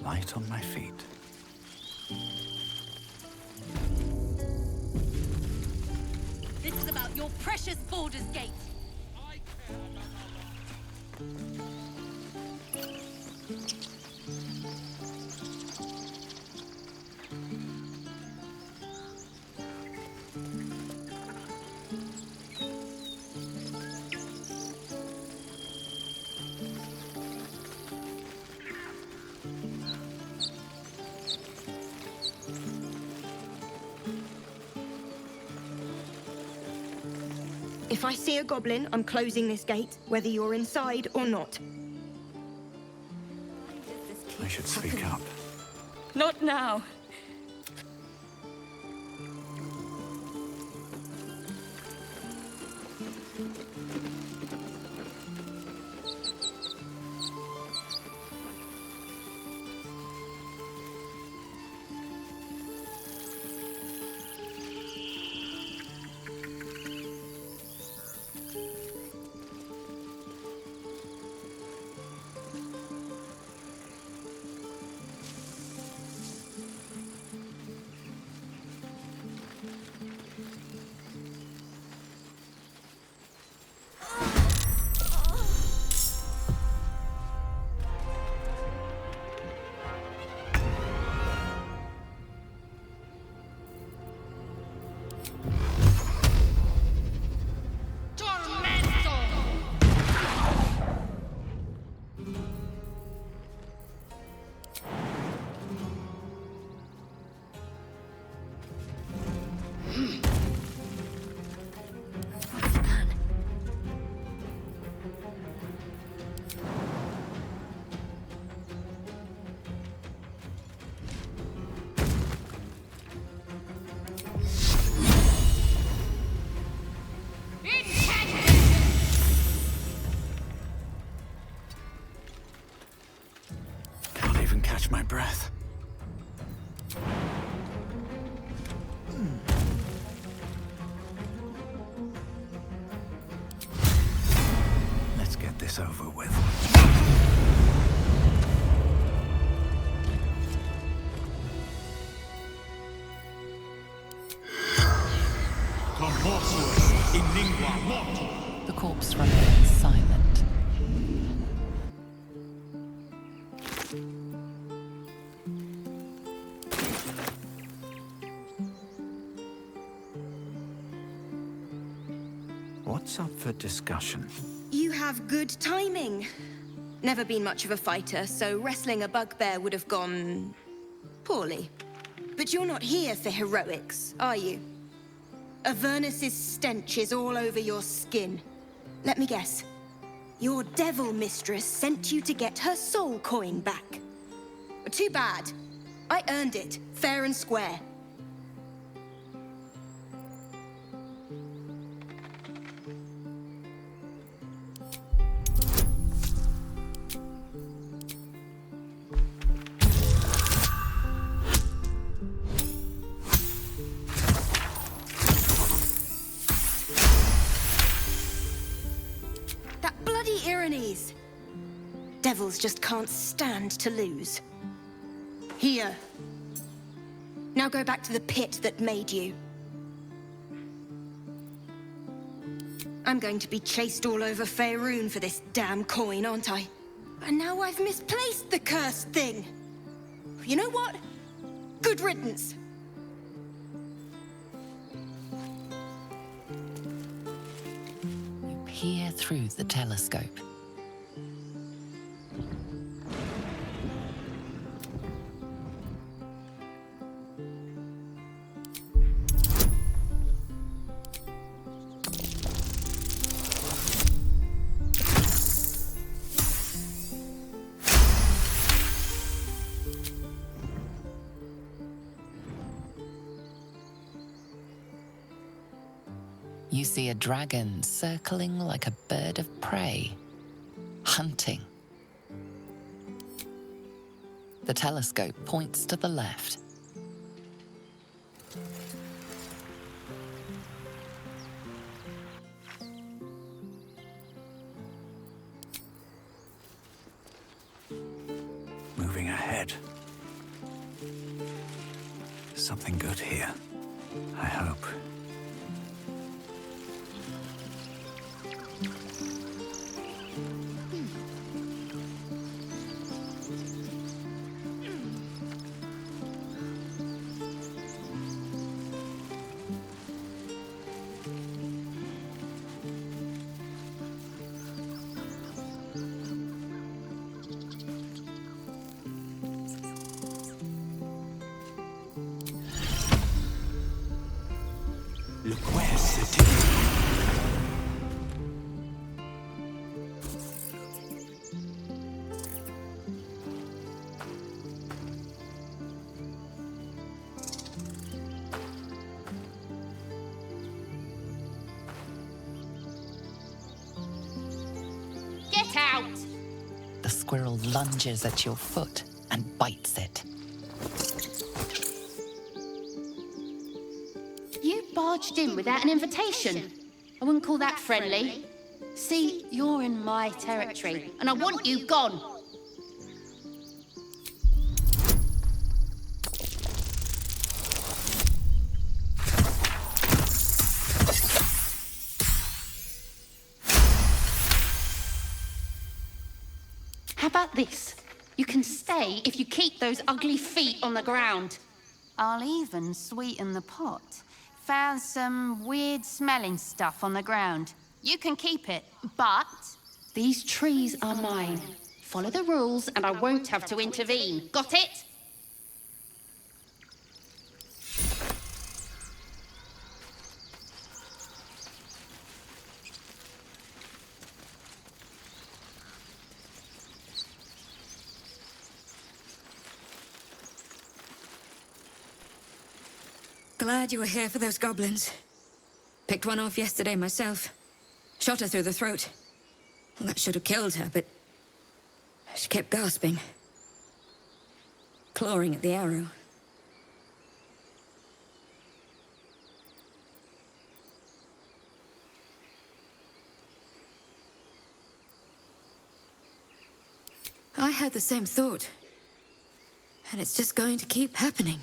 Light on my feet. This is about your precious Baldur's Gate. If I see a goblin, I'm closing this gate, whether you're inside or not. I should speak up. Not now. Catch my breath. Let's get this over with. The corpse remains silent. What's up for discussion? You have good timing. Never been much of a fighter, so wrestling a bugbear would have gone poorly. But you're not here for heroics, are you? Avernus's stench is all over your skin. Let me guess. Your devil mistress sent you to get her soul coin back. Too bad. I earned it, fair and square. Devils just can't stand to lose. Here. Now go back to the pit that made you. I'm going to be chased all over Faerun for this damn coin, aren't I? And now I've misplaced the cursed thing. You know what? Good riddance. You peer through the telescope. You see a dragon circling like a bird of prey, hunting. The telescope points to the left. Moving ahead. ahead. Something good here. I hope. Look where sitting. Get out! The squirrel lunges at your foot and bites it. You barged in without an invitation. I wouldn't call that friendly. See, you're in my territory, and I want you gone. How about this? You can stay if you keep those ugly feet on the ground. I'll even sweeten the pot. Found some weird smelling stuff on the ground. You can keep it, but these trees are mine. Follow the rules and I won't have to intervene. Got it? Glad you were here for those goblins. Picked one off yesterday myself. Shot her through the throat. Well, that should have killed her, but she kept gasping. Clawing at the arrow. I had the same thought. And it's just going to keep happening.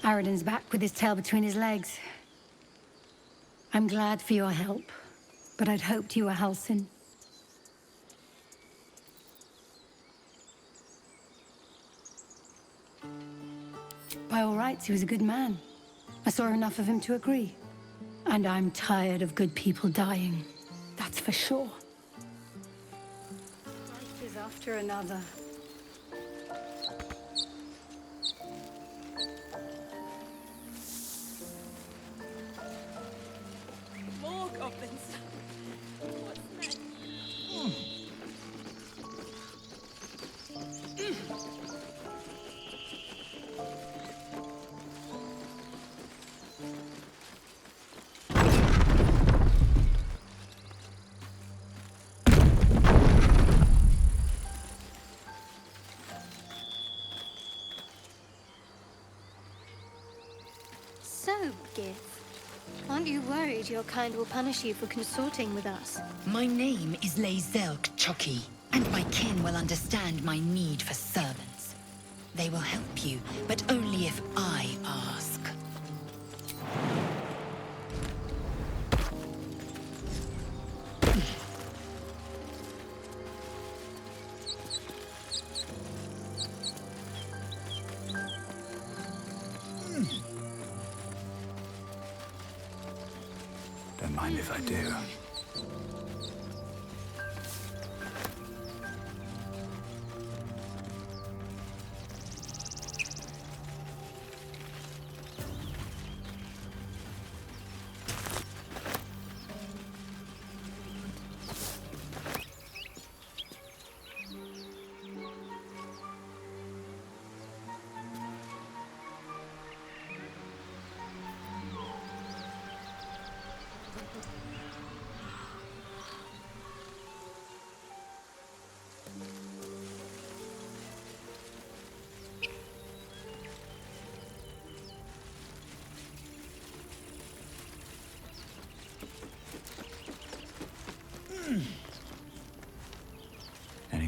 Aradin's back with his tail between his legs. I'm glad for your help, but I'd hoped you were Halsin. By all rights, he was a good man. I saw enough of him to agree. And I'm tired of good people dying. That's for sure. Life is after another. More goblins. What's that? So, Gith, aren't you worried your kind will punish you for consorting with us? My name is Lae'zelk Chucky, and my kin will understand my need for servants. They will help you, but only if I ask. Don't mind if I do.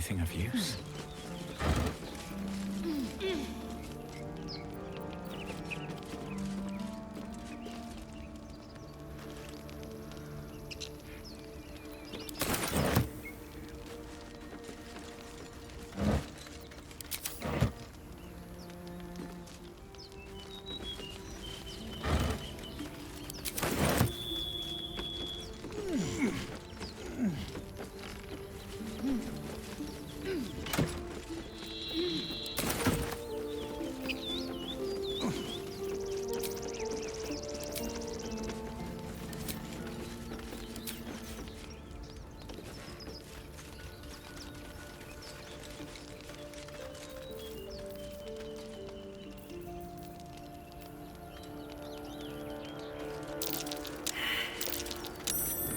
anything of use?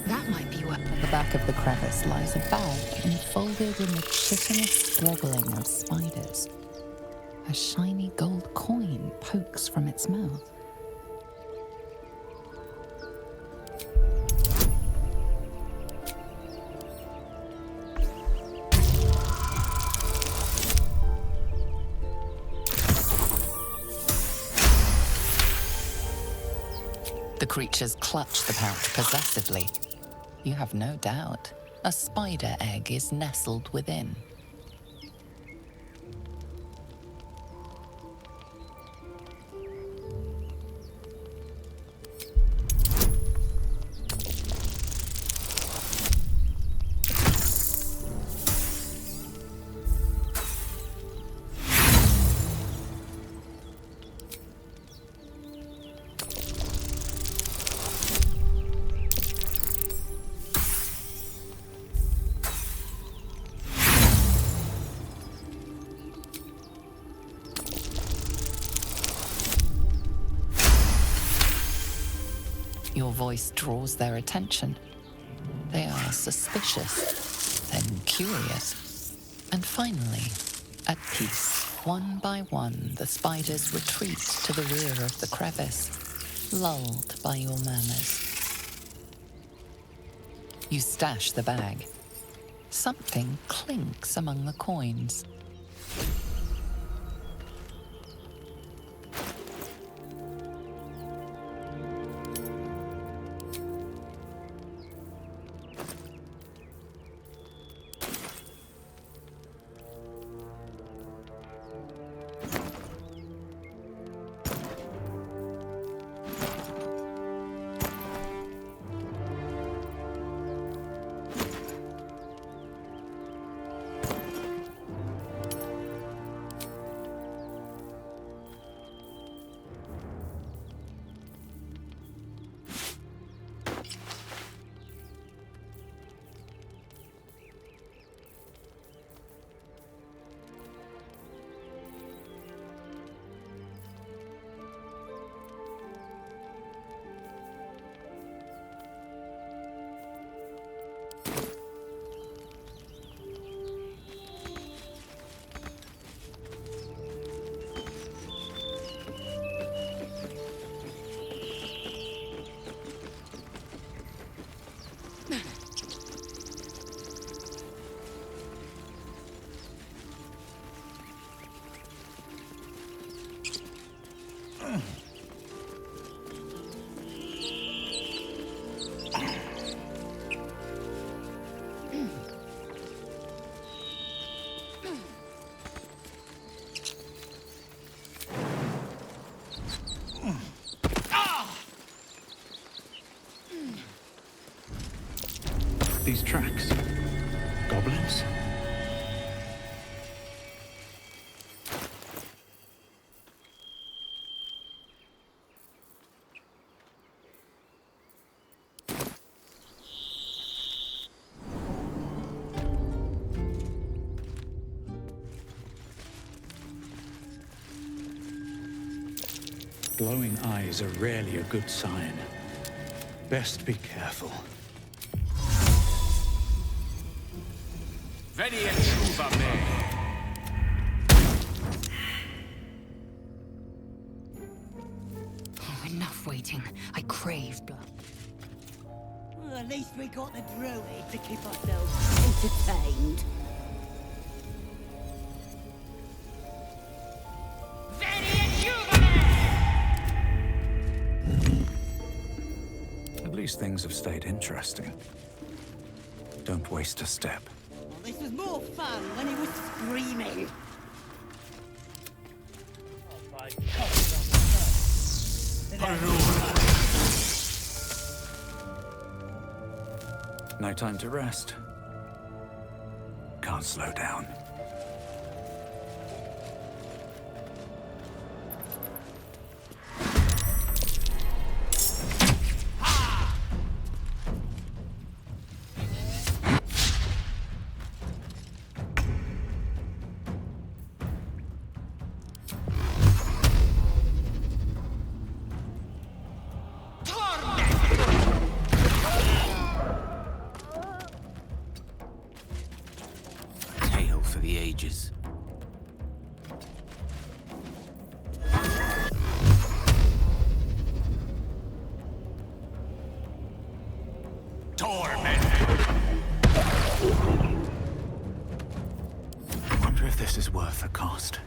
That might be what... At the back of the crevice lies a bag enfolded in the chitinous squabbling of spiders. A shiny gold coin pokes from its mouth. The creatures clutch the pouch possessively. You have no doubt. A spider egg is nestled within. Your voice draws their attention. They are suspicious, then curious, and finally, at peace. One by one, the spiders retreat to the rear of the crevice, lulled by your murmurs. You stash the bag. Something clinks among the coins. These tracks. Goblins? Glowing eyes are rarely a good sign. Best be careful. Vedi e chuva me. Oh, enough waiting. I crave blood. Well, at least we got the druid to keep ourselves entertained. least things have stayed interesting. Don't waste a step. This was more fun when he was screaming. No time to rest. Can't slow down. Tale for the ages. I wonder if this is worth the cost.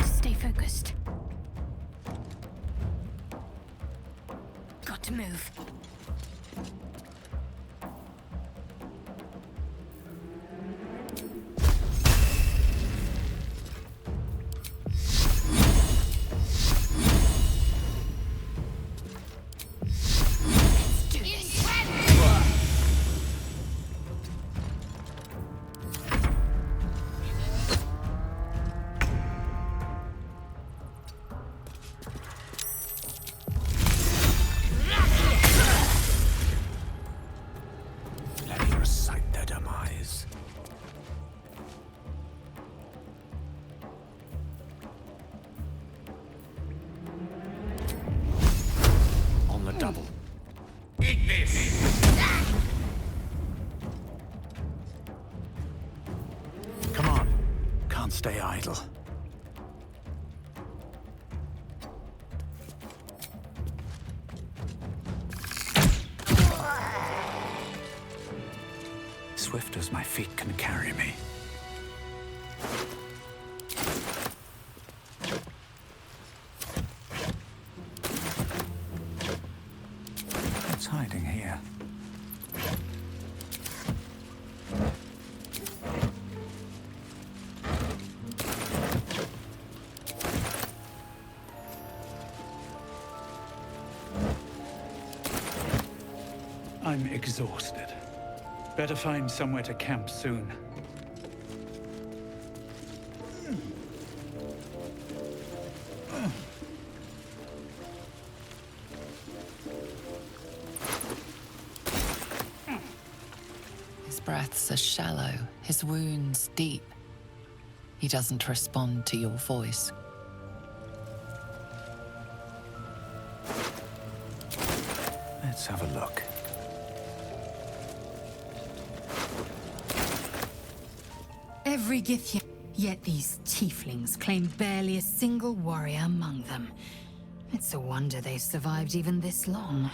Stay focused. Got to move. Let me recite their demise. On the double. Come on. Can't stay idle. Swift as my feet can carry me. What's hiding here? I'm exhausted. Better find somewhere to camp soon. His breaths are shallow, his wounds deep. He doesn't respond to your voice. Let's have a look. Every Githyan. Yet these tieflings claim barely a single warrior among them. It's a wonder they've survived even this long.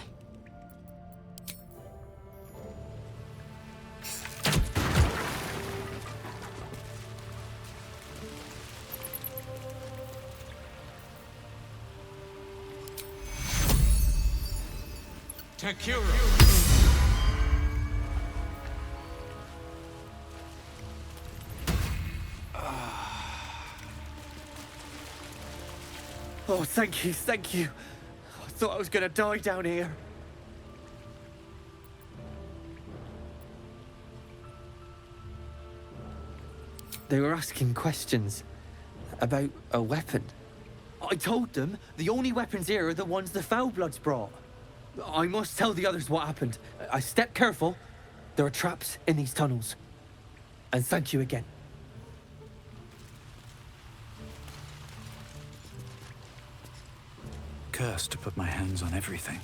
Oh, thank you, thank you. I thought I was gonna die down here. They were asking questions about a weapon. I told them the only weapons here are the ones the Foulbloods brought. I must tell the others what happened. I step careful. There are traps in these tunnels. And thank you again. Cursed to put my hands on everything.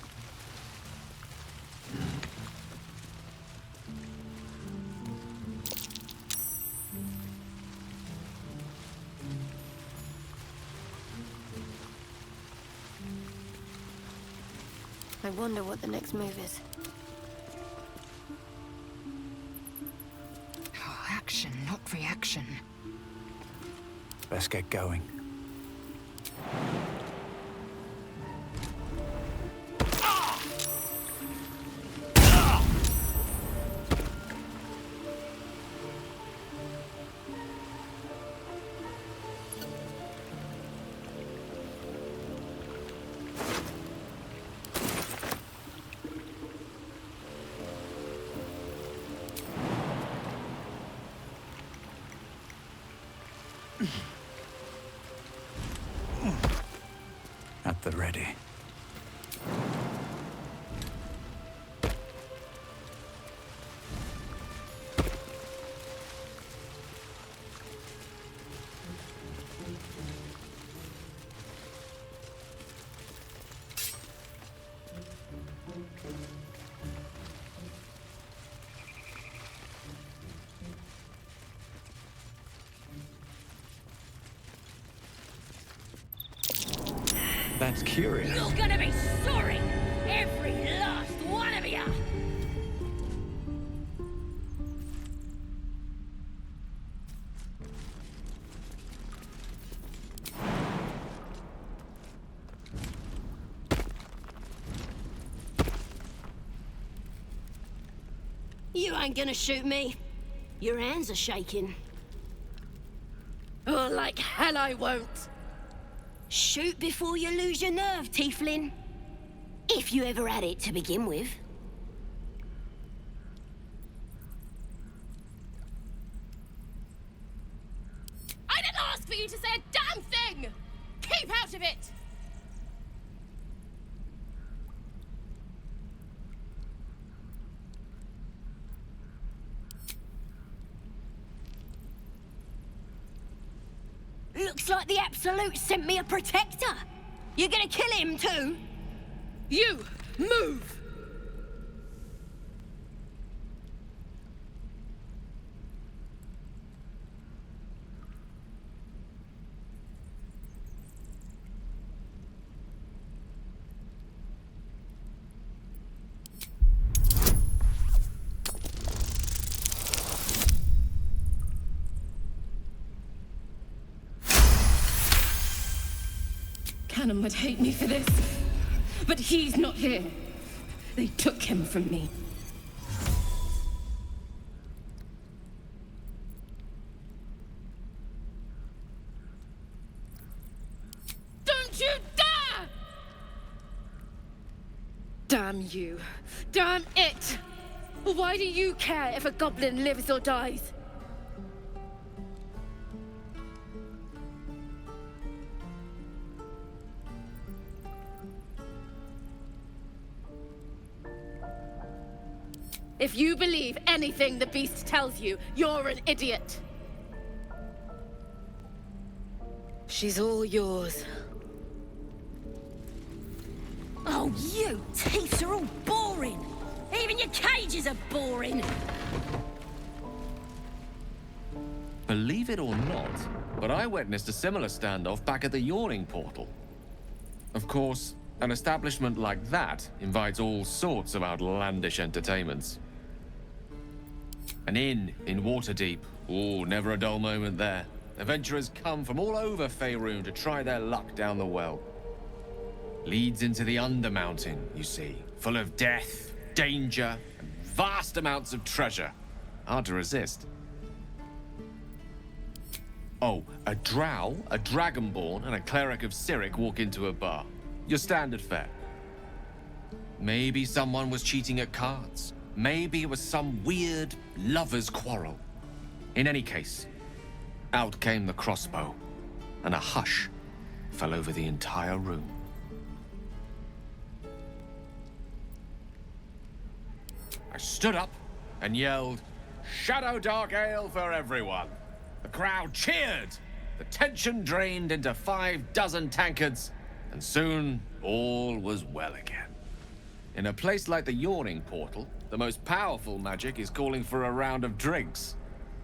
I wonder what the next move is. Oh, action, not reaction. Let's get going. At the ready. That's curious. You're gonna be sorry! Every last one of you! You ain't gonna shoot me. Your hands are shaking. Oh, like hell I won't. Shoot before you lose your nerve, Tiefling. If you ever had it to begin with. I didn't ask for you to say a damn thing! Keep out of it! Looks like the Absolute sent me a protector. You gonna kill him too? You, move! Cannon would hate me for this, but he's not here. They took him from me. Don't you dare! Damn you. Damn it! Why do you care if a goblin lives or dies? If you believe anything the beast tells you, you're an idiot. She's all yours. Oh, you teeths are all boring. Even your cages are boring. Believe it or not, but I witnessed a similar standoff back at the Yawning Portal. Of course, an establishment like that invites all sorts of outlandish entertainments. An inn in Waterdeep. Ooh, never a dull moment there. Adventurers come from all over Faerun to try their luck down the well. Leads into the Undermountain, you see. Full of death, danger, and vast amounts of treasure. Hard to resist. Oh, a drow, a dragonborn, and a cleric of Cyric walk into a bar. Your standard fare. Maybe someone was cheating at cards. Maybe it was some weird lover's quarrel. In any case, out came the crossbow, and a hush fell over the entire room. I stood up and yelled, "Shadow Dark Ale for everyone!" The crowd cheered. The tension drained into 6 tankards, and soon all was well again. In a place like the Yawning Portal, the most powerful magic is calling for a round of drinks.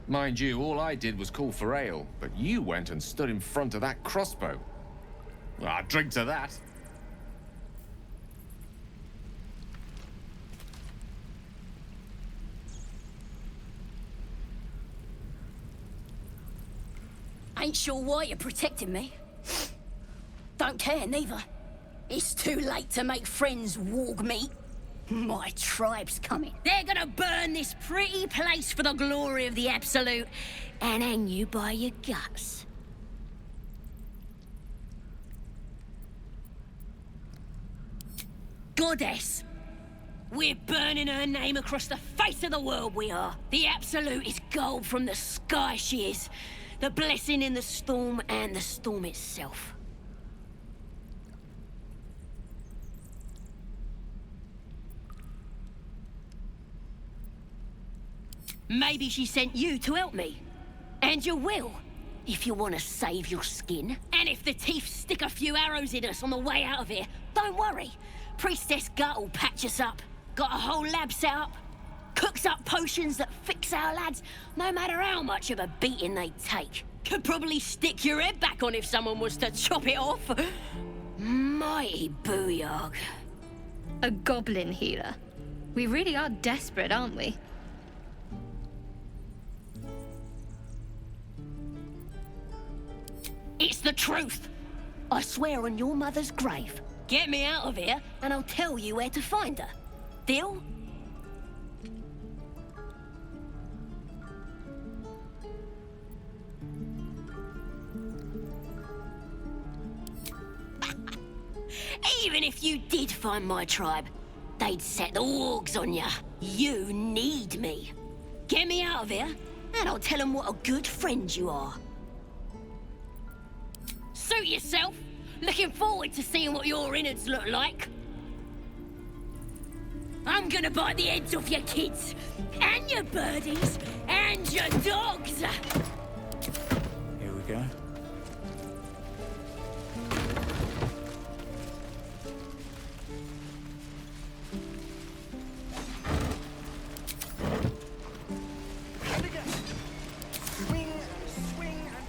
Mind you, all I did was call for ale, but you went and stood in front of that crossbow. Well, I'd drink to that. Ain't sure why you're protecting me. Don't care, neither. It's too late to make friends, warg meat. My tribe's coming. They're gonna burn this pretty place for the glory of the Absolute and hang you by your guts. Goddess! We're burning her name across the face of the world, we are. The Absolute is gold from the sky, she is. The blessing in the storm and the storm itself. Maybe she sent you to help me. And you will, if you want to save your skin. And if the teeth stick a few arrows in us on the way out of here, don't worry. Priestess Gut will patch us up. Got a whole lab set up. Cooks up potions that fix our lads, no matter how much of a beating they take. Could probably stick your head back on if someone was to chop it off. Mighty booyog. A goblin healer. We really are desperate, aren't we? It's the truth. I swear on your mother's grave. Get me out of here, and I'll tell you where to find her. Deal? Even if you did find my tribe, they'd set the wargs on ya. You need me. Get me out of here, and I'll tell them what a good friend you are. Suit yourself. Looking forward to seeing what your innards look like. I'm gonna bite the heads off your kids, and your birdies, and your dogs. Here we go.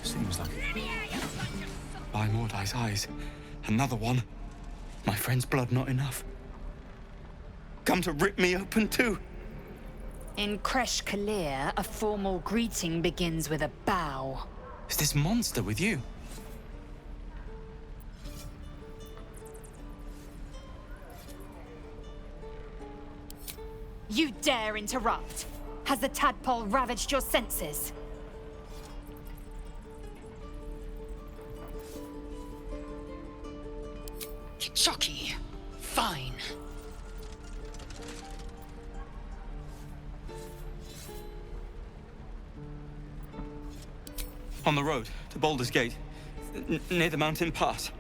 Seems like it. By Mordai's eyes, another one. My friend's blood not enough. Come to rip me open too. In Kresh Kalir, a formal greeting begins with a bow. Is this monster with you? You dare interrupt? Has the tadpole ravaged your senses? Chucky. Fine. On the road to Baldur's Gate, near the mountain pass.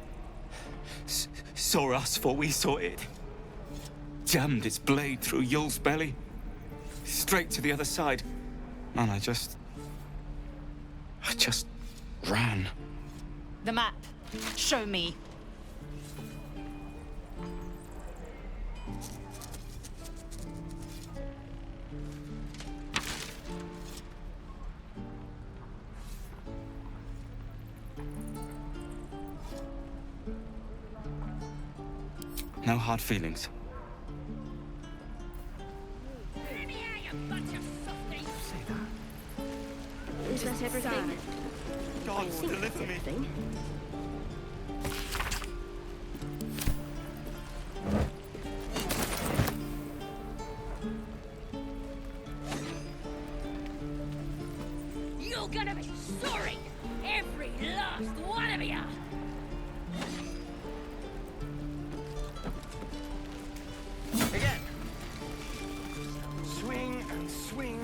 Saw us, for we saw it. Jammed its blade through Yul's belly, straight to the other side. Man, I just ran. The map. Show me. No hard feelings. Is that everything? God will deliver me. You're gonna be sorry, every last one of you. Again. Swing and swing.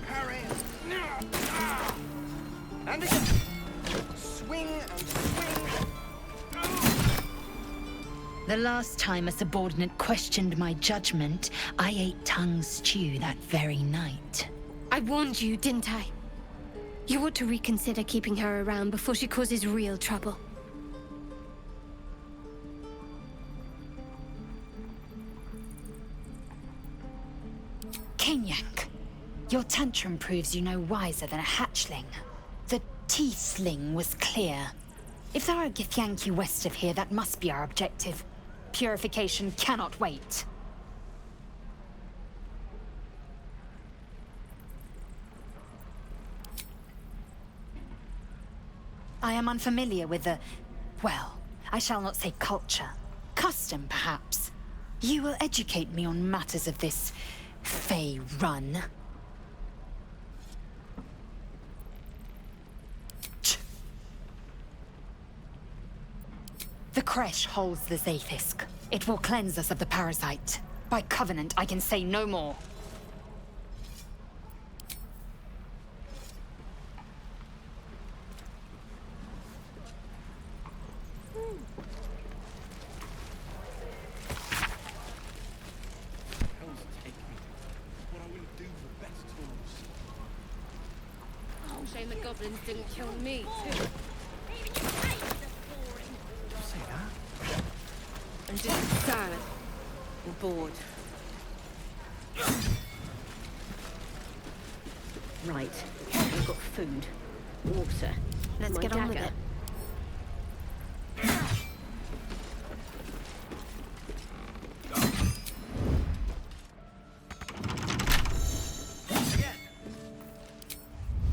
Parry. And again. Swing and swing. The last time a subordinate questioned my judgment, I ate tongue stew that very night. I warned you, didn't I? You ought to reconsider keeping her around before she causes real trouble. Kenyak, your tantrum proves you no wiser than a hatchling. The teethling was clear. If there are Githyanki west of here, that must be our objective. Purification cannot wait. I am unfamiliar with the... well, I shall not say culture. Custom, perhaps. You will educate me on matters of this... Fey run. The creche holds the Zaithisk. It will cleanse us of the parasite. By covenant, I can say no more. Shame the goblins didn't kill me, too. Say that? I'm just sad or bored. Right, we've got food, water. Let's my get on with dagger. it.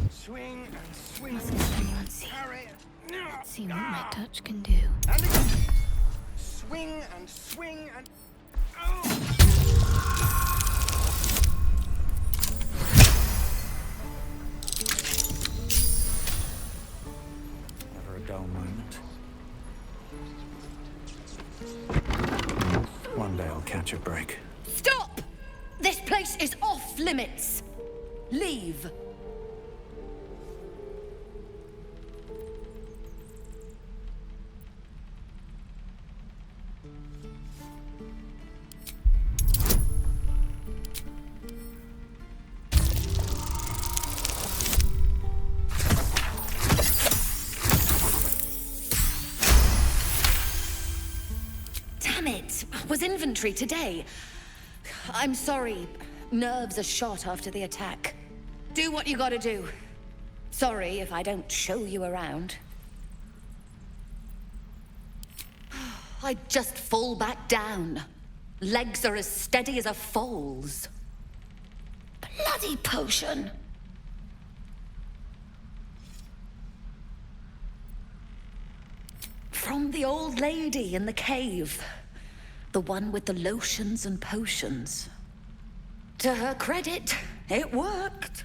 Swing and swing. Mustn't let anyone see. Parry. Let's see what my touch can do. And again. Swing and swing and... Never a dull moment. One day I'll catch a break. Stop! This place is off limits. Leave. Damn it! Was inventory today. I'm sorry. Nerves are shot after the attack. Do what you gotta do. Sorry if I don't show you around. I just fall back down. Legs are as steady as a foal's. Bloody potion! From the old lady in the cave. The one with the lotions and potions. To her credit, it worked.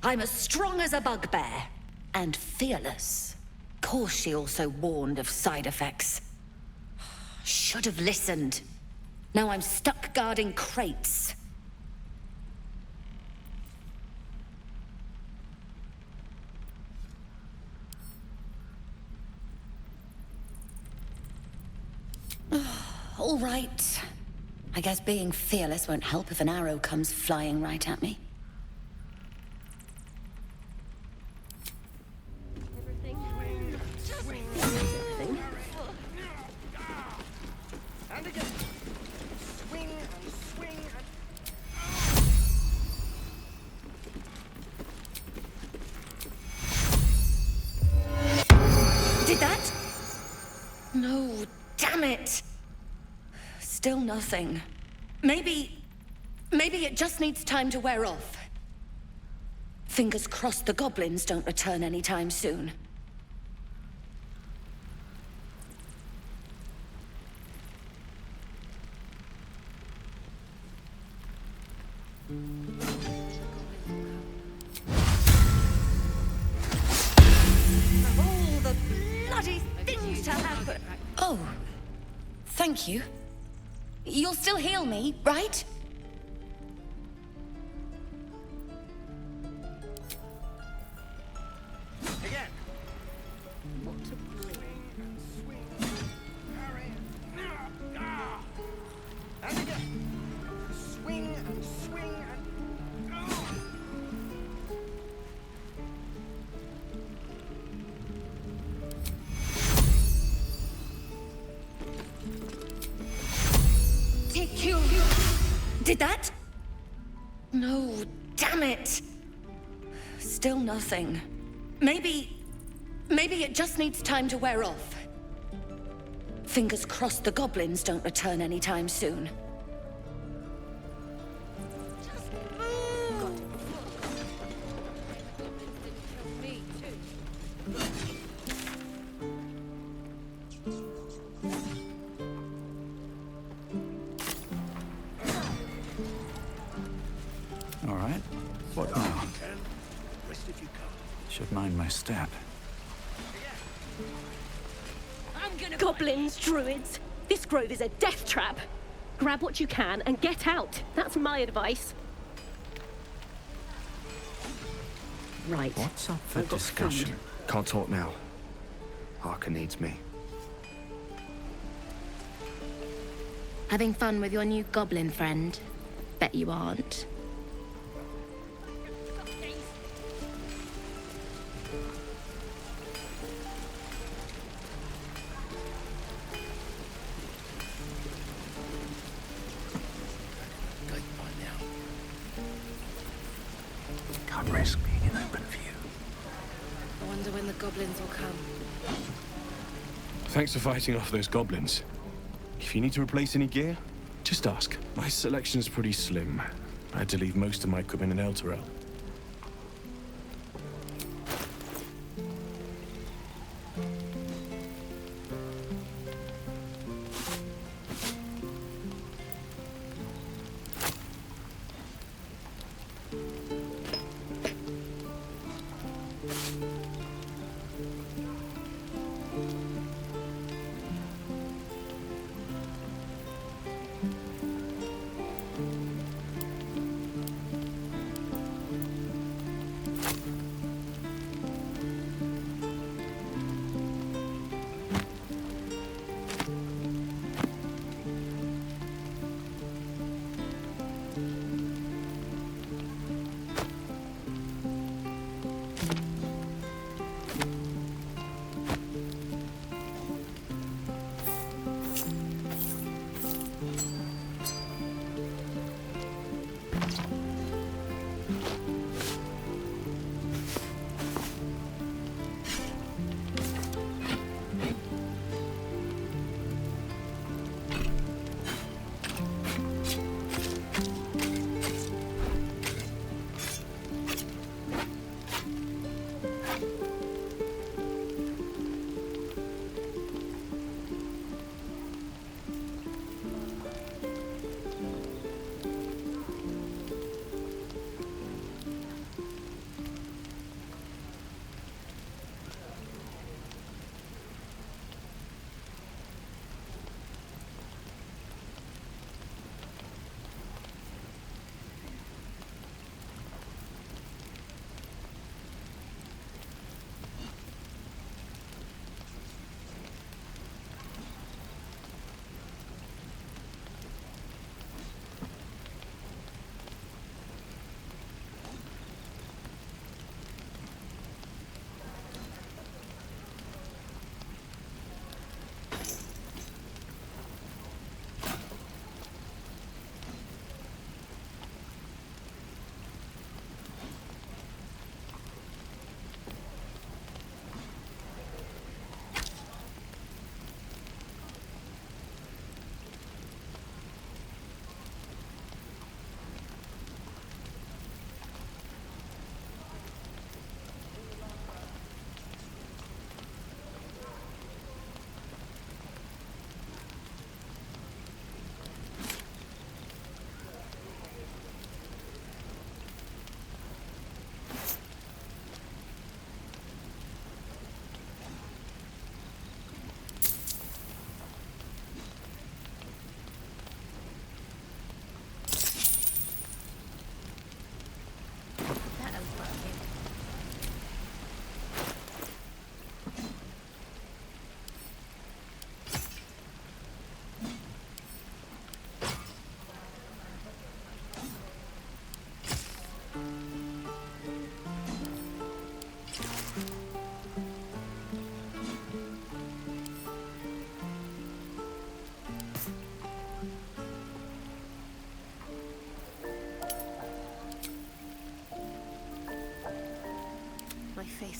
I'm as strong as a bugbear. And fearless. Course she also warned of side effects. Should have listened. Now I'm stuck guarding crates. All right. I guess being fearless won't help if an arrow comes flying right at me. And again. Swing and swing and... Did that? No, damn it. Still nothing. Maybe it just needs time to wear off. Fingers crossed the goblins don't return anytime soon. Of all the bloody things to happen. Oh, thank you. You'll still heal me, right? Again. And again. Swing and swing and... Oh! Did that? No, damn it. Still nothing. Maybe it just needs time to wear off. Fingers crossed the goblins don't return anytime soon. All right. What now? Should mind my step. Goblins, druids. This grove is a death trap. Grab what you can and get out. That's my advice. Right. What's up for I've got discussion? food. Can't talk now. Harker needs me. Having fun with your new goblin friend? Bet you aren't. Can't risk being in open view. I wonder when the goblins will come. Thanks for fighting off those goblins. If you need to replace any gear, just ask. My selection's pretty slim. I had to leave most of my equipment in Elturel.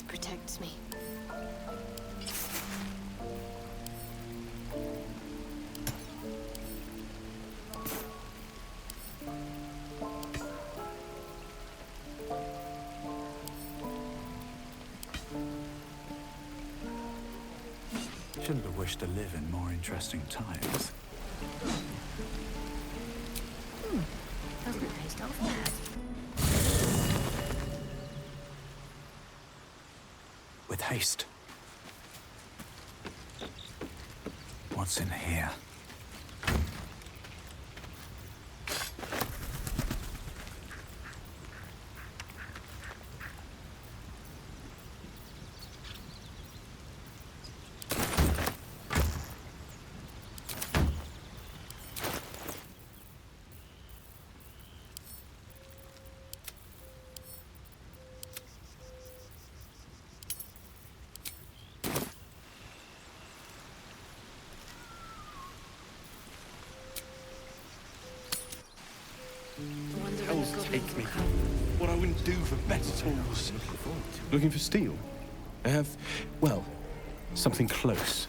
protects me. Shouldn't have wished to live in more interesting times. Doesn't taste half bad. With haste. What's in here? I wonder when the Hell's goblins take will me. come. What I wouldn't do for better tools. Looking for steel? I have, well, something close.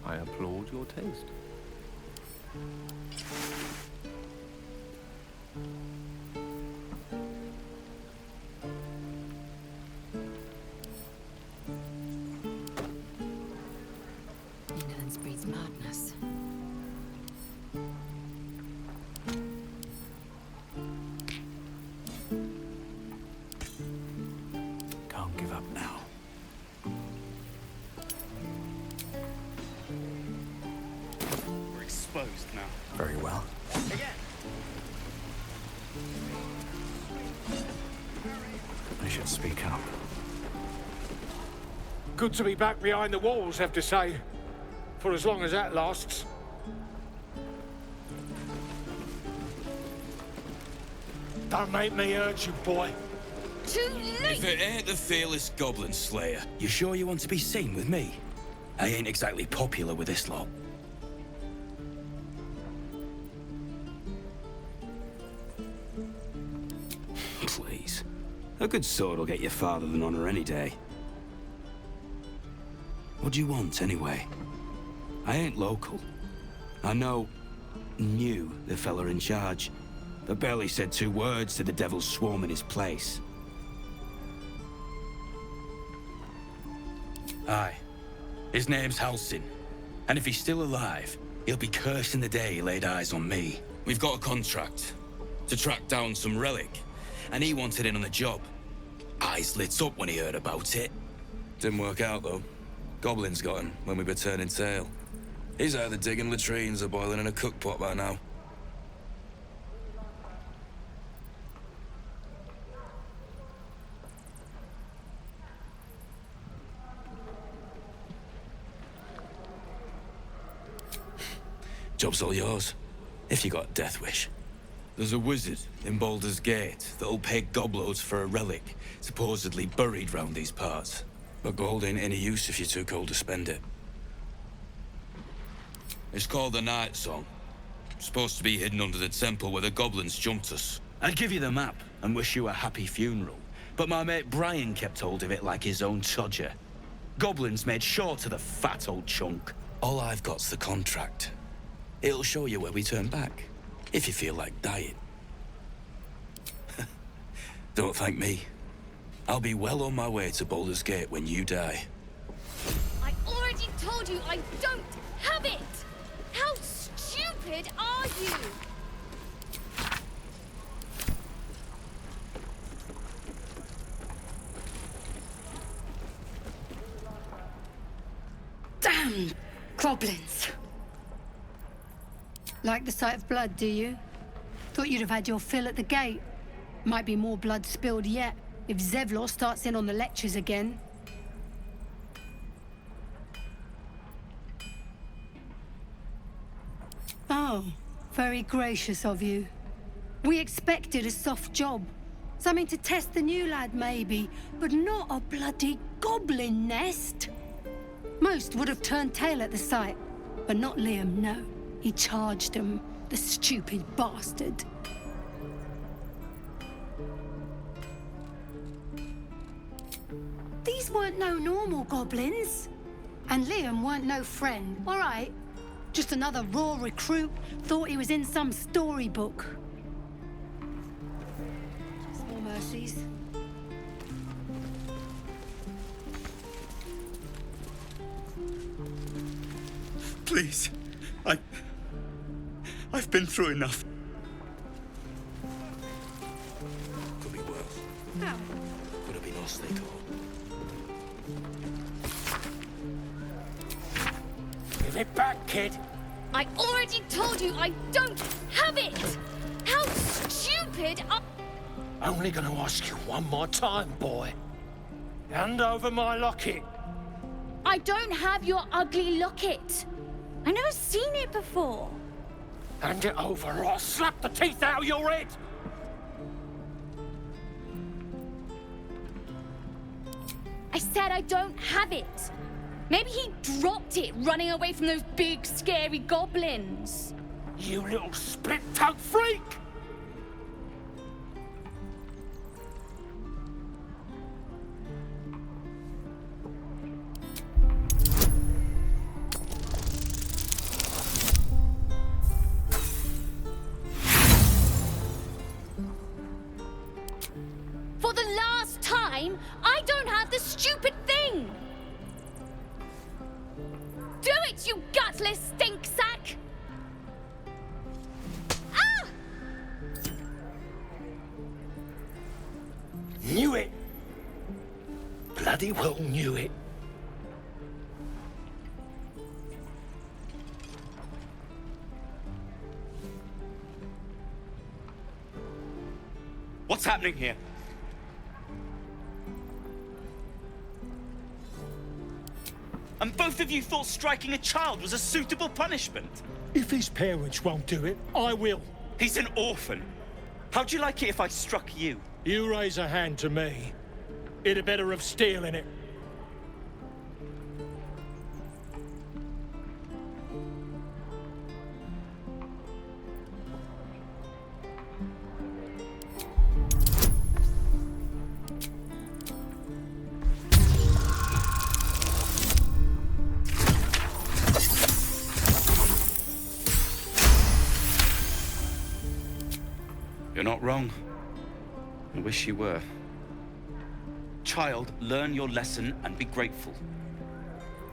I applaud your taste. Indolence breeds madness. Can't give up now. We're exposed now. Very well. I should speak up. Good to be back behind the walls, have to say. For as long as that lasts. Don't make me hurt you, boy. Too late! If it ain't the fearless Goblin Slayer, you sure you want to be seen with me? I ain't exactly popular with this lot. Please. A good sword will get you farther than honor any day. What do you want, anyway? I ain't local. I knew the fella in charge, but barely said 2 words to the devil's swarm in his place. Aye. His name's Halsin. And if he's still alive, he'll be cursing the day he laid eyes on me. We've got a contract to track down some relic, and he wanted in on the job. Eyes lit up when he heard about it. Didn't work out, though. Goblins got him when we were turning tail. He's either digging latrines or boiling in a cookpot by now. Job's all yours, if you got a death wish. There's a wizard in Baldur's Gate that'll pay gobloads for a relic, supposedly buried round these parts. But gold ain't any use if you're too cold to spend it. It's called the Night Song. Supposed to be hidden under the temple where the goblins jumped us. I'd give you the map and wish you a happy funeral, but my mate Brian kept hold of it like his own Todger. Goblins made sure to the fat old chunk. All I've got's the contract. It'll show you where we turn back, if you feel like dying. Don't thank me. I'll be well on my way to Baldur's Gate when you die. I already told you I don't have it! How stupid are you? Damn goblins! Like the sight of blood, do you? Thought you'd have had your fill at the gate. Might be more blood spilled yet, if Zevlor starts in on the lectures again. Oh, very gracious of you. We expected a soft job. Something to test the new lad, maybe, but not a bloody goblin nest. Most would have turned tail at the sight, but not Liam, no. He charged him, the stupid bastard. These weren't no normal goblins. And Liam weren't no friend, all right? Just another raw recruit, thought he was in some storybook. Small mercies. Please. I've been through enough. Could be worse. How? Could have been us, they call. Give it back, kid. I already told you I don't have it! How stupid are... Only gonna ask you one more time, boy. Hand over my locket. I don't have your ugly locket. I've never seen it before. Hand it over or I'll slap the teeth out of your head. I said I don't have it. Maybe he dropped it running away from those big, scary goblins. You little split-tongued freak! For the last time, I don't have the stupid thing! Do it, you gutless stink sack! Ah! Knew it! Bloody well knew it. What's happening here? And both of you thought striking a child was a suitable punishment? If his parents won't do it, I will. He's an orphan. How'd you like it if I struck you? You raise a hand to me. It'd be better of stealing it. You're not wrong. I wish you were. Child, learn your lesson and be grateful.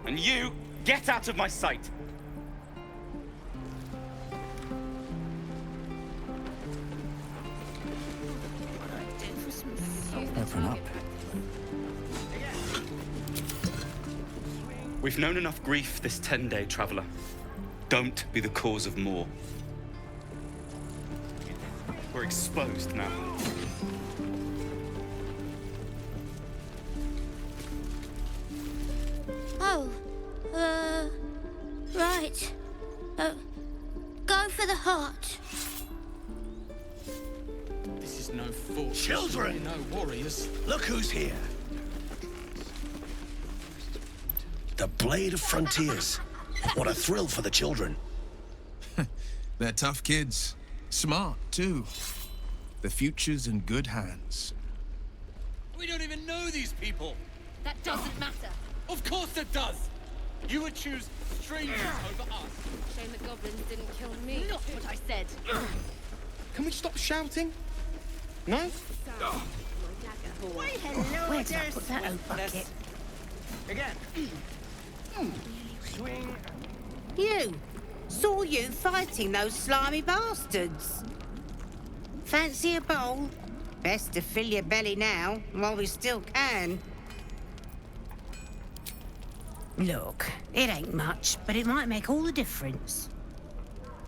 And you, get out of my sight! Open up. We've known enough grief this 10-day traveler. Don't be the cause of more. We're exposed now. Oh, right. for the heart. This is no fort. Children! No warriors. Look who's here. The Blade of Frontiers. What a thrill for the children. They're tough kids. Smart, too. The future's in good hands. We don't even know these people. That doesn't matter. Of course it does. You would choose strangers over us. Shame the goblins didn't kill me. Not what I said. Can we stop shouting? No? Why, hello, Where did I put that oak bucket? Again. Swing. You! Saw you fighting those slimy bastards. Fancy a bowl? Best to fill your belly now, while we still can. Look, it ain't much, but it might make all the difference.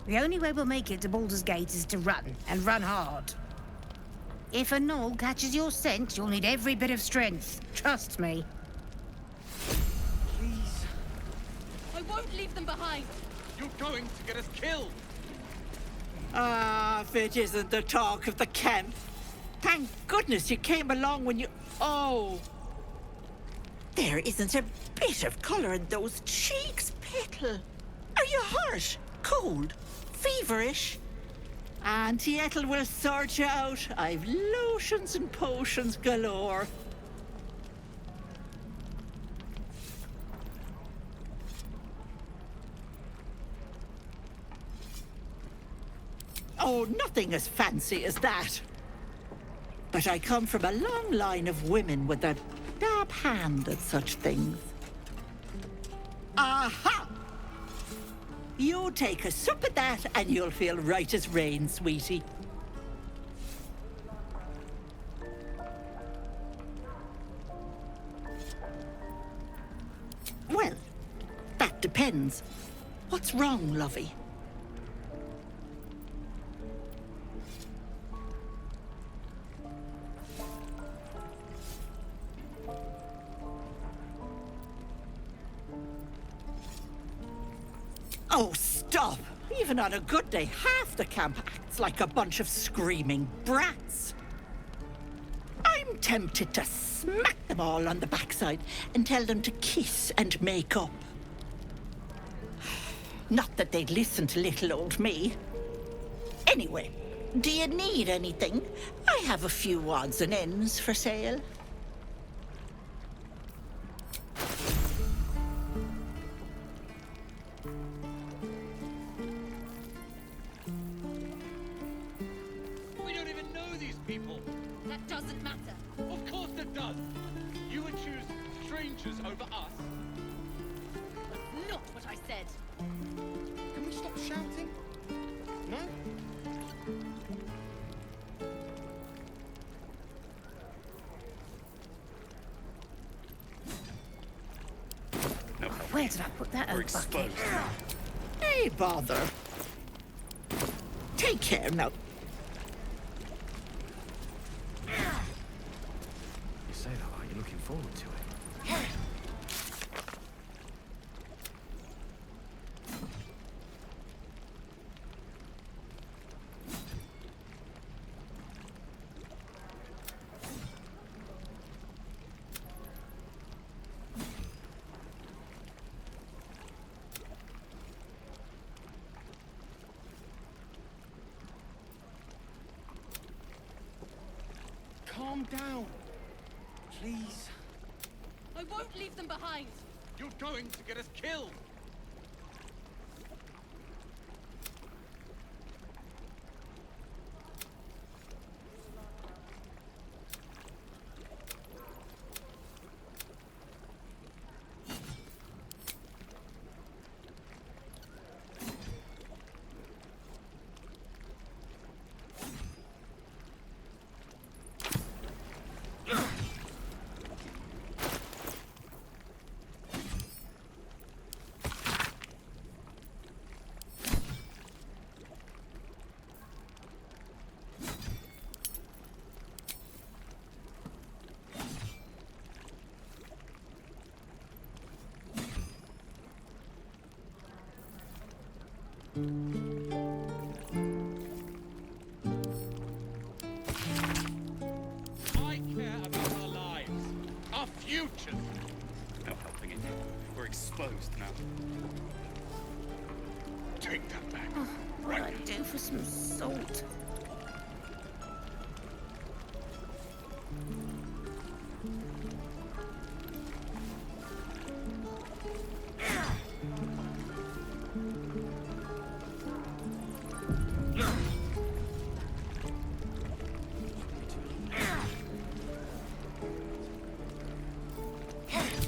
The only way we'll make it to Baldur's Gate is to run, and run hard. If a gnoll catches your scent, you'll need every bit of strength. Trust me. Please. I won't leave them behind. You're going to get us killed. Ah, if it isn't the talk of the camp. Thank goodness you came along when you... Oh! There isn't a bit of colour in those cheeks, Petal. Are you hurt? Cold? Feverish? Auntie Ethel will sort you out. I've lotions and potions galore. Oh, nothing as fancy as that. But I come from a long line of women with a dab hand at such things. Aha! You take a sup of that and you'll feel right as rain, sweetie. Well, that depends. What's wrong, lovey? Oh, stop! Even on a good day, half the camp acts like a bunch of screaming brats. I'm tempted to smack them all on the backside and tell them to kiss and make up. Not that they'd listen to little old me. Anyway, do you need anything? I have a few odds and ends for sale. That doesn't matter. Of course it does. You would choose strangers over us. That's not what I said. Can we stop shouting? No? Where did I put that oak bucket? Hey, bother. Take care now. You say that like you're looking forward to it. Calm down. Please. I won't leave them behind. You're going to get us killed. exposed now. Take that back. Oh, what'd I do for some salt?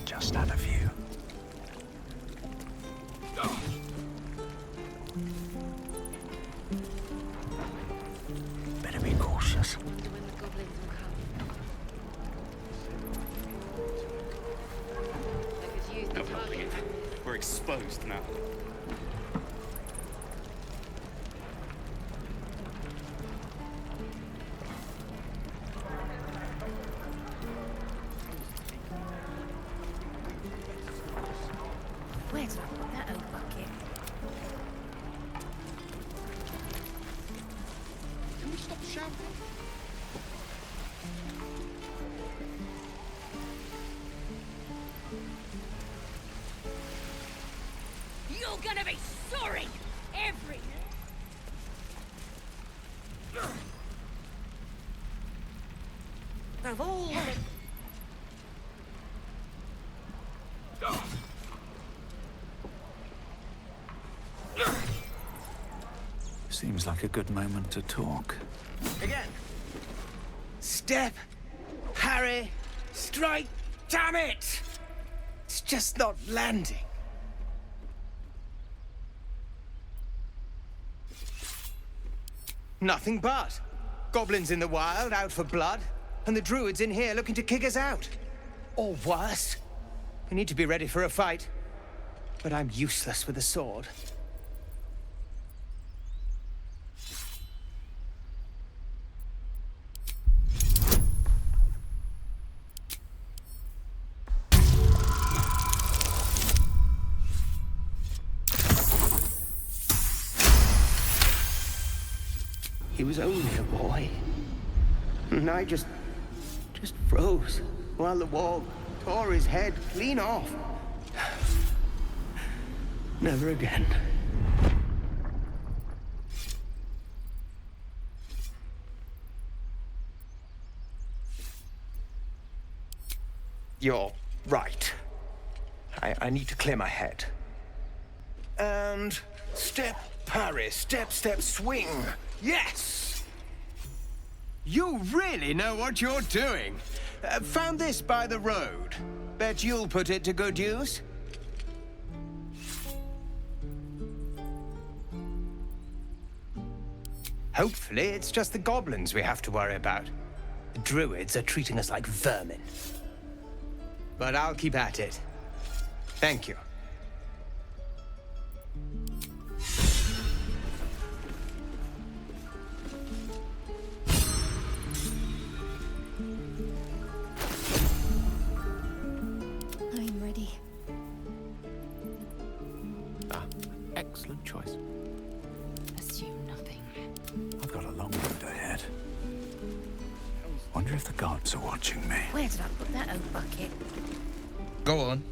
Just had a view. Better be cautious. When the goblins will come. I could use the No helping target. it. We're exposed now. Where did I put that old bucket? Can we stop shouting? You're gonna be sorry! Every... Of all the... Seems like a good moment to talk. Again. Step, parry, strike. Damn it! It's just not landing. Nothing but. Goblins in the wild, out for blood, and the druids in here looking to kick us out. Or worse. We need to be ready for a fight. But I'm useless with a sword. He was only a boy. And I just froze while the wall tore his head clean off. Never again. You're right. I need to clear my head. And step, parry, step, step, swing. Yes! You really know what you're doing. Found this by the road. Bet you'll put it to good use. Hopefully, it's just the goblins we have to worry about. The druids are treating us like vermin. But I'll keep at it. Thank you. I'm ready. Excellent choice. Assume nothing. I've got a long road ahead. Wonder if the gods are watching me. Where did I put that old bucket? Go on.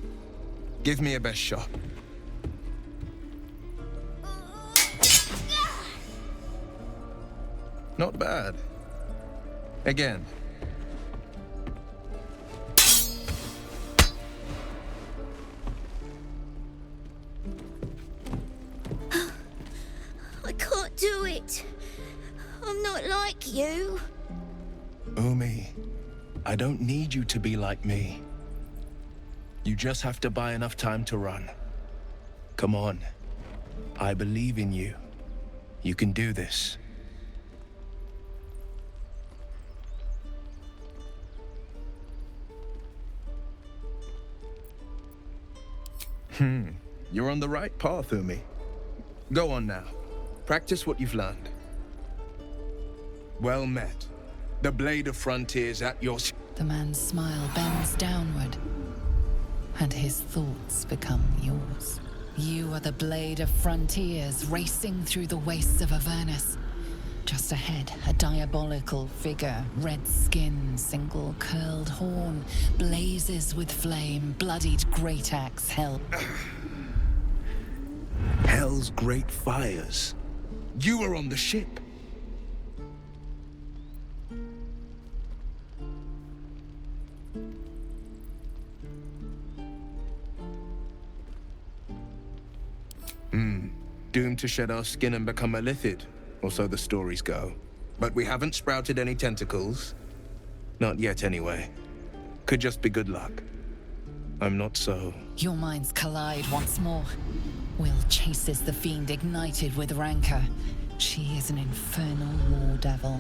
Give me a best shot. Not bad. Again. I can't do it. I'm not like you. Umi, I don't need you to be like me. You just have to buy enough time to run. Come on. I believe in you. You can do this. You're on the right path, Umi. Go on now. Practice what you've learned. Well met. The blade of frontiers at your... The man's smile bends downward, and his thoughts become yours. You are the blade of frontiers racing through the wastes of Avernus. Just ahead, a diabolical figure, red skin, single curled horn, blazes with flame, bloodied great axe held. hell's great fires. You were on the ship. Doomed to shed our skin and become a lithid, or so the stories go. But we haven't sprouted any tentacles. Not yet, anyway. Could just be good luck. I'm not so... Your minds collide once more. Will chases the fiend ignited with rancor. She is an infernal war devil.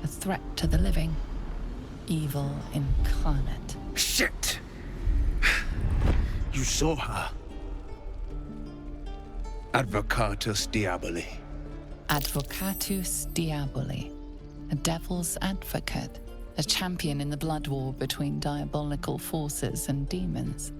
A threat to the living. Evil incarnate. Shit! You saw her. Advocatus Diaboli. Advocatus Diaboli. A devil's advocate. A champion in the blood war between diabolical forces and demons.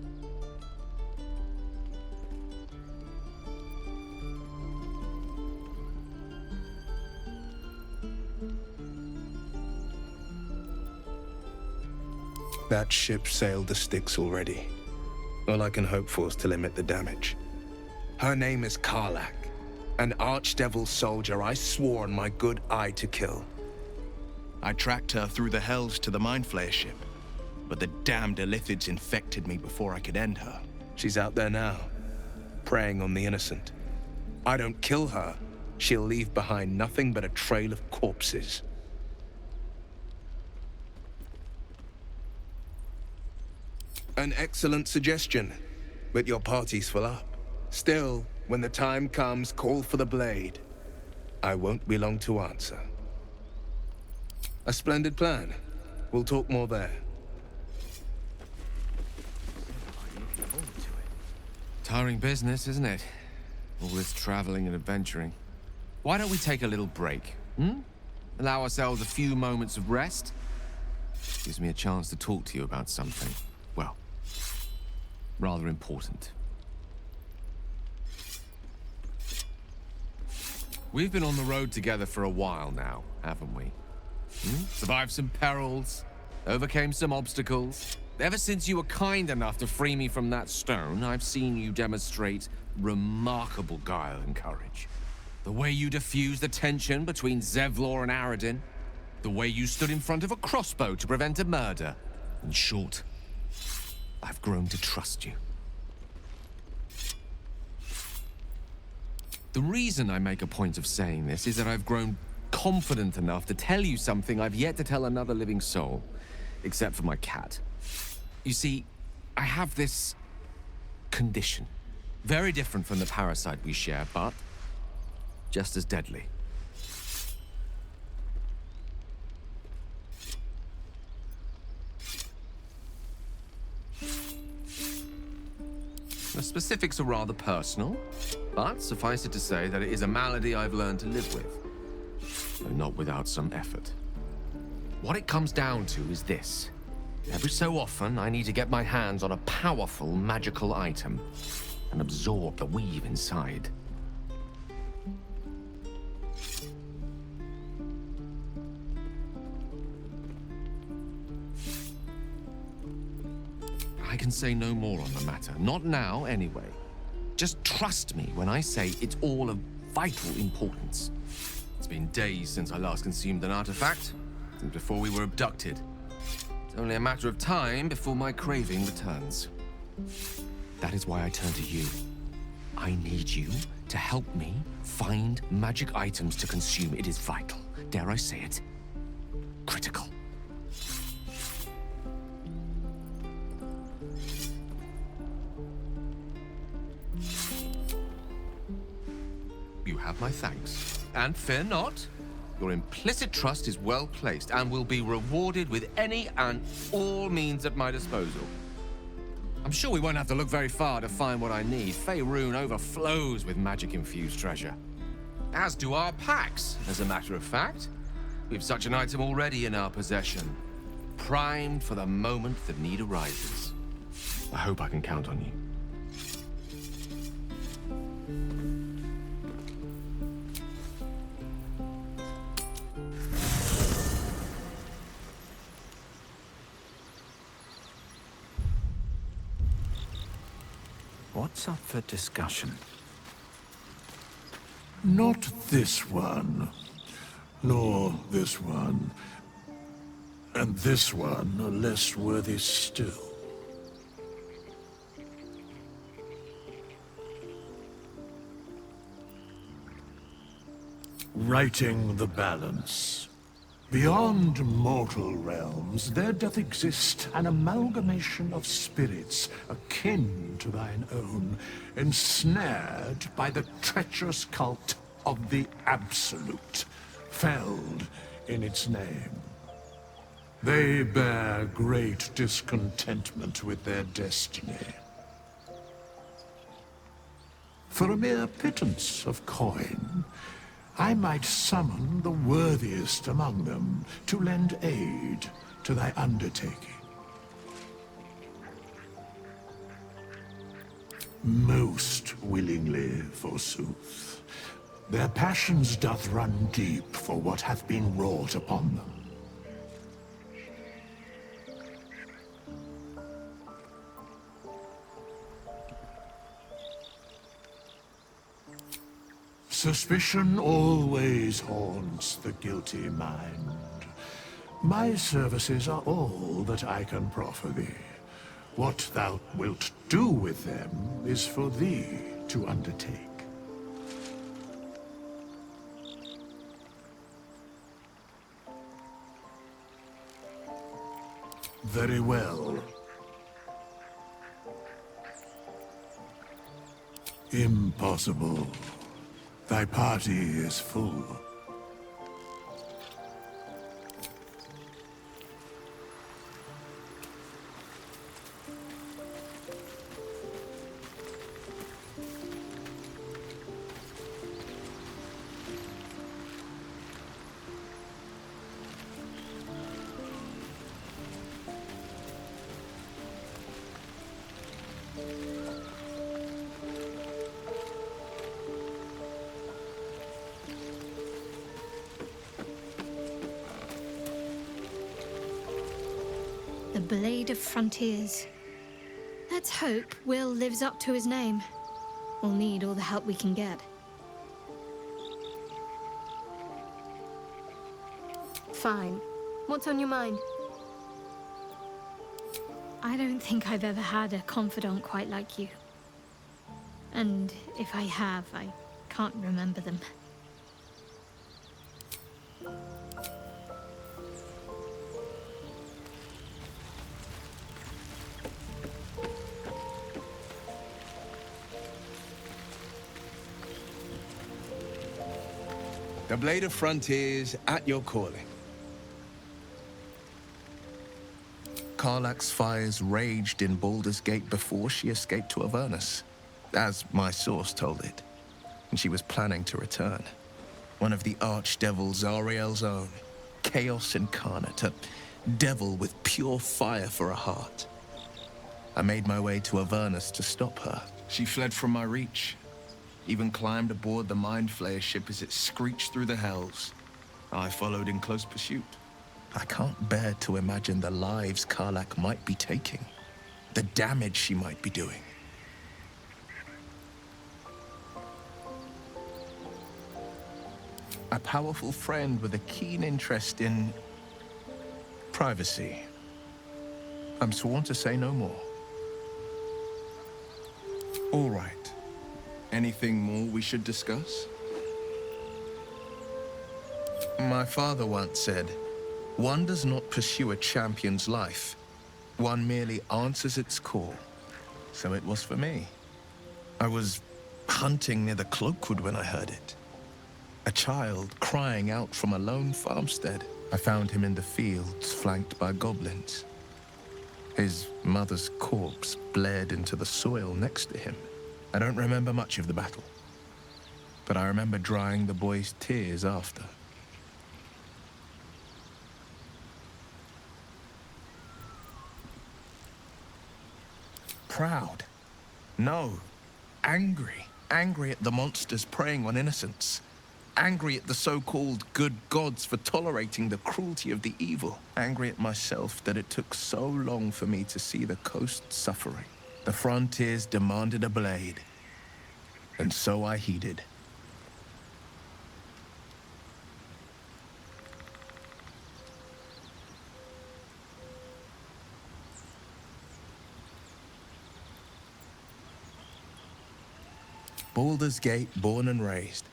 That ship sailed the Styx already. All I can hope for is to limit the damage. Her name is Karlach, an archdevil soldier I swore on my good eye to kill. I tracked her through the hells to the Mind Flayer ship, but the damned Illithids infected me before I could end her. She's out there now, preying on the innocent. I don't kill her, she'll leave behind nothing but a trail of corpses. An excellent suggestion, but your party's full up. Still, when the time comes, call for the blade. I won't be long to answer. A splendid plan. We'll talk more there. Tiring business, isn't it? All this traveling and adventuring. Why don't we take a little break, Allow ourselves a few moments of rest? Gives me a chance to talk to you about something, well, rather important. We've been on the road together for a while now, haven't we? Survived some perils, overcame some obstacles. Ever since you were kind enough to free me from that stone, I've seen you demonstrate remarkable guile and courage. The way you diffused the tension between Zevlor and Aradin. The way you stood in front of a crossbow to prevent a murder. In short, I've grown to trust you. The reason I make a point of saying this is that I've grown confident enough to tell you something I've yet to tell another living soul, except for my cat. You see, I have this condition. Very different from the parasite we share, but just as deadly. The specifics are rather personal, but suffice it to say that it is a malady I've learned to live with, though not without some effort. What it comes down to is this. Every so often, I need to get my hands on a powerful magical item and absorb the weave inside. I can say no more on the matter. Not now, anyway. Just trust me when I say it's all of vital importance. It's been days since I last consumed an artifact, since before we were abducted. It's only a matter of time before my craving returns. That is why I turn to you. I need you to help me find magic items to consume. It is vital. Dare I say it? Critical. You have my thanks. And fear not, your implicit trust is well placed and will be rewarded with any and all means at my disposal. I'm sure we won't have to look very far to find what I need. Faerun overflows with magic-infused treasure. As do our packs, as a matter of fact. We've such an item already in our possession. Primed for the moment the need arises. I hope I can count on you. What's up for discussion? Not this one, nor this one, and this one are less worthy still. Righting the balance. Beyond mortal realms, there doth exist an amalgamation of spirits akin to thine own, ensnared by the treacherous cult of the Absolute, felled in its name. They bear great discontentment with their destiny. For a mere pittance of coin, I might summon the worthiest among them to lend aid to thy undertaking. Most willingly, forsooth. Their passions doth run deep for what hath been wrought upon them. Suspicion always haunts the guilty mind. My services are all that I can proffer thee. What thou wilt do with them is for thee to undertake. Very well. Impossible. Thy party is full. The Blade of Frontiers. Let's hope Will lives up to his name. We'll need all the help we can get. Fine. What's on your mind? I don't think I've ever had a confidant quite like you. And if I have, I can't remember them. The Blade of Frontiers at your calling. Karlach's fires raged in Baldur's Gate before she escaped to Avernus, as my source told it, and she was planning to return. One of the archdevils Zariel's own, chaos incarnate, a devil with pure fire for a heart. I made my way to Avernus to stop her. She fled from my reach, even climbed aboard the Mind Flayer ship as it screeched through the hells. I followed in close pursuit. I can't bear to imagine the lives Karlach might be taking, the damage she might be doing. A powerful friend with a keen interest in privacy. I'm sworn to say no more. All right. Anything more we should discuss? My father once said, one does not pursue a champion's life. One merely answers its call. So it was for me. I was hunting near the Cloakwood when I heard it. A child crying out from a lone farmstead. I found him in the fields, flanked by goblins. His mother's corpse bled into the soil next to him. I don't remember much of the battle, but I remember drying the boy's tears after. Proud? No. Angry. Angry at the monsters preying on innocents. Angry at the so-called good gods for tolerating the cruelty of the evil. Angry at myself that it took so long for me to see the coast suffering. The frontiers demanded a blade, and so I heeded. Baldur's Gate, born and raised.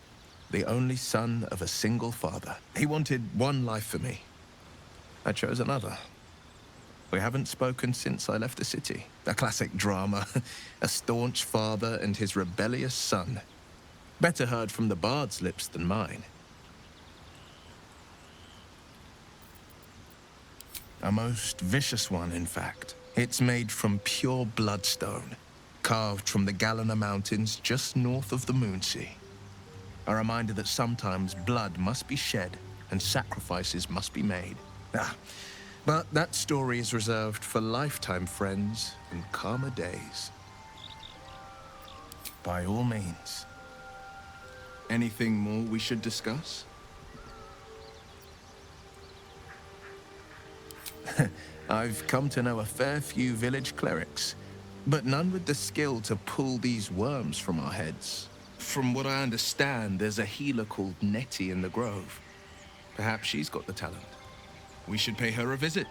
The only son of a single father. He wanted one life for me. I chose another. We haven't spoken since I left the city. A classic drama. A staunch father and his rebellious son. Better heard from the bard's lips than mine. A most vicious one, in fact. It's made from pure bloodstone, carved from the Galena Mountains just north of the Moonsea. A reminder that sometimes blood must be shed and sacrifices must be made. But that story is reserved for lifetime friends and calmer days. By all means. Anything more we should discuss? I've come to know a fair few village clerics, but none with the skill to pull these worms from our heads. From what I understand, there's a healer called Nettie in the Grove. Perhaps she's got the talent. We should pay her a visit.